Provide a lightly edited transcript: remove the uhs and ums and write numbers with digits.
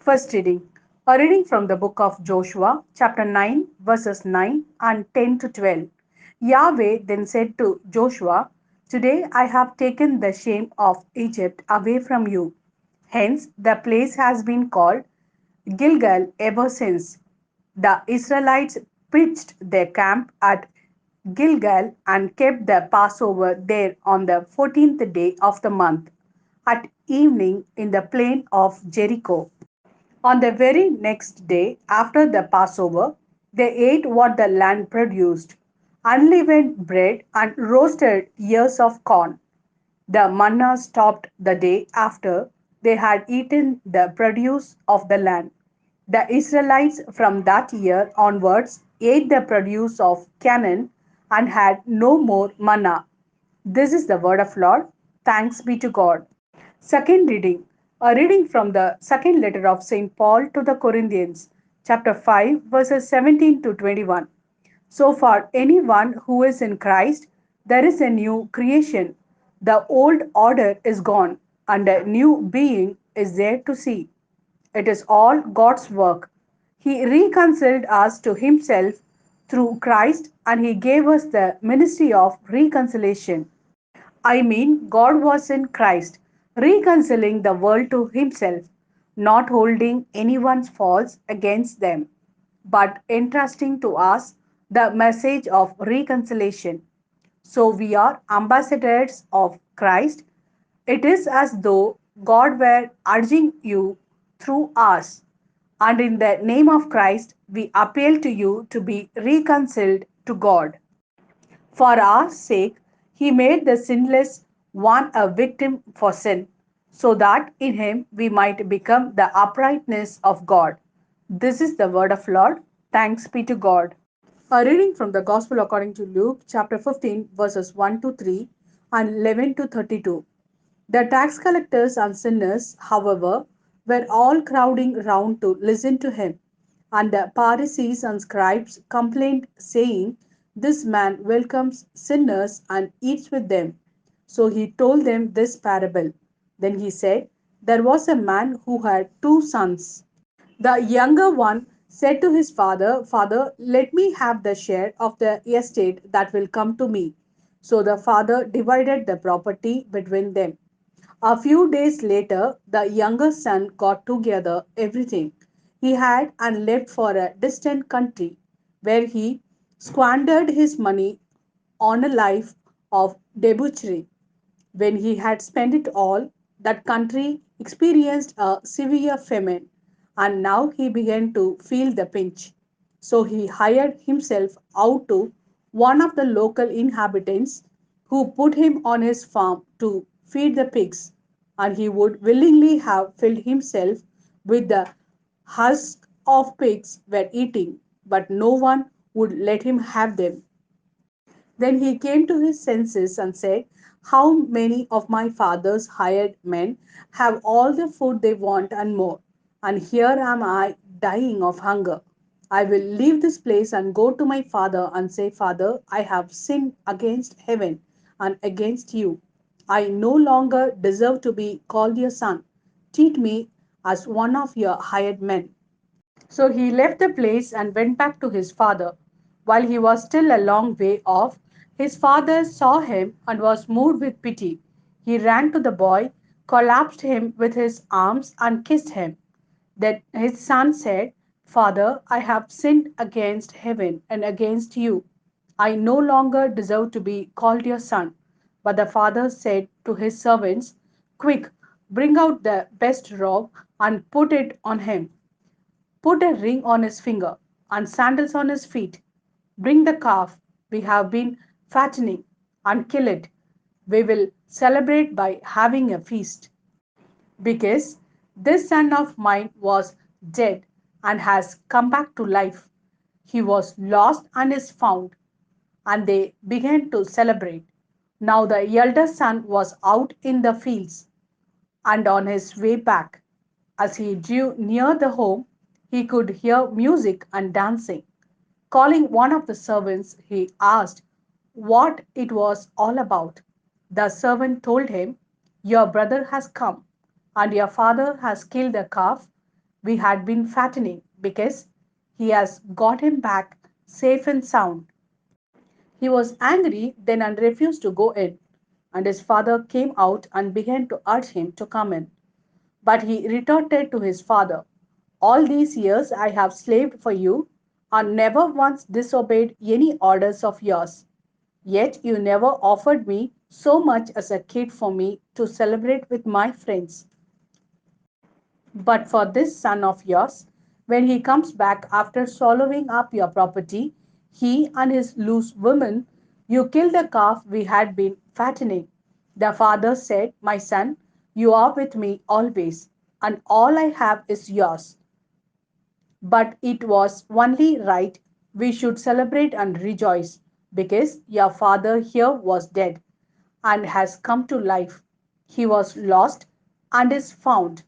First reading. A reading from the book of Joshua, chapter 9, verses 9 and 10 to 12. Yahweh then said to Joshua, "Today I have taken the shame of Egypt away from you." Hence, the place has been called Gilgal ever since. The Israelites pitched their camp at Gilgal and kept the Passover there on the 14th day of the month, at evening in the plain of Jericho. On the very next day after the Passover, they ate what the land produced, unleavened bread and roasted ears of corn. The manna stopped the day after they had eaten the produce of the land. The Israelites from that year onwards ate the produce of Canaan and had no more manna. This is the word of Lord. Thanks be to God. Second reading. A reading from the second letter of St. Paul to the Corinthians, chapter 5, verses 17 to 21. So for anyone who is in Christ, there is a new creation. The old order is gone, and a new being is there to see. It is all God's work. He reconciled us to Himself through Christ, and He gave us the ministry of reconciliation. I mean, God was in Christ, reconciling the world to Himself, not holding anyone's faults against them, but entrusting to us the message of reconciliation. So we are ambassadors of Christ. It is as though God were urging you through us. And in the name of Christ, we appeal to you to be reconciled to God. For our sake, he made the sinless one a victim for sin, so that in him we might become the uprightness of God. This is the word of Lord. Thanks be to God. A reading from the Gospel according to Luke, chapter 15, verses 1 to 3 and 11 to 32. The tax collectors and sinners, however, were all crowding round to listen to him. And the Pharisees and scribes complained, saying, "This man welcomes sinners and eats with them." So he told them this parable. Then he said, "There was a man who had two sons. The younger one said to his father, 'Father, let me have the share of the estate that will come to me.' So the father divided the property between them. A few days later, the younger son got together everything he had and left for a distant country, where he squandered his money on a life of debauchery. When he had spent it all, that country experienced a severe famine, and now he began to feel the pinch. So he hired himself out to one of the local inhabitants, who put him on his farm to feed the pigs, and he would willingly have filled himself with the husk of pigs were eating, but no one would let him have them. Then he came to his senses and said, "How many of my father's hired men have all the food they want and more? And here am I dying of hunger. I will leave this place and go to my father and say, 'Father, I have sinned against heaven and against you. I no longer deserve to be called your son. Treat me as one of your hired men.' So he left the place and went back to his father. While he was still a long way off, his father saw him and was moved with pity. He ran to the boy, collapsed him with his arms, and kissed him. Then his son said, 'Father, I have sinned against heaven and against you. I no longer deserve to be called your son.' But the father said to his servants, 'Quick, bring out the best robe and put it on him. Put a ring on his finger and sandals on his feet. Bring the calf we have been fattening and kill it. We will celebrate by having a feast. Because this son of mine was dead and has come back to life. He was lost and is found.' And they began to celebrate. Now the elder son was out in the fields, and on his way back, as he drew near the home, he could hear music and dancing. Calling one of the servants, he asked what it was all about. The servant told him, 'Your brother has come, and your father has killed the calf we had been fattening because he has got him back safe and sound. He was angry then and refused to go in, and his father came out and began to urge him to come in. But he retorted to his father, all these years I have slaved for you and never once disobeyed any orders of yours. Yet you never offered me so much as a kid for me to celebrate with my friends. But for this son of yours, when he comes back after swallowing up your property, he and his loose women, you kill the calf we had been fattening. The father said, my son, you are with me always, and all I have is yours. But it was only right we should celebrate and rejoice, because your father here was dead and has come to life. He was lost and is found.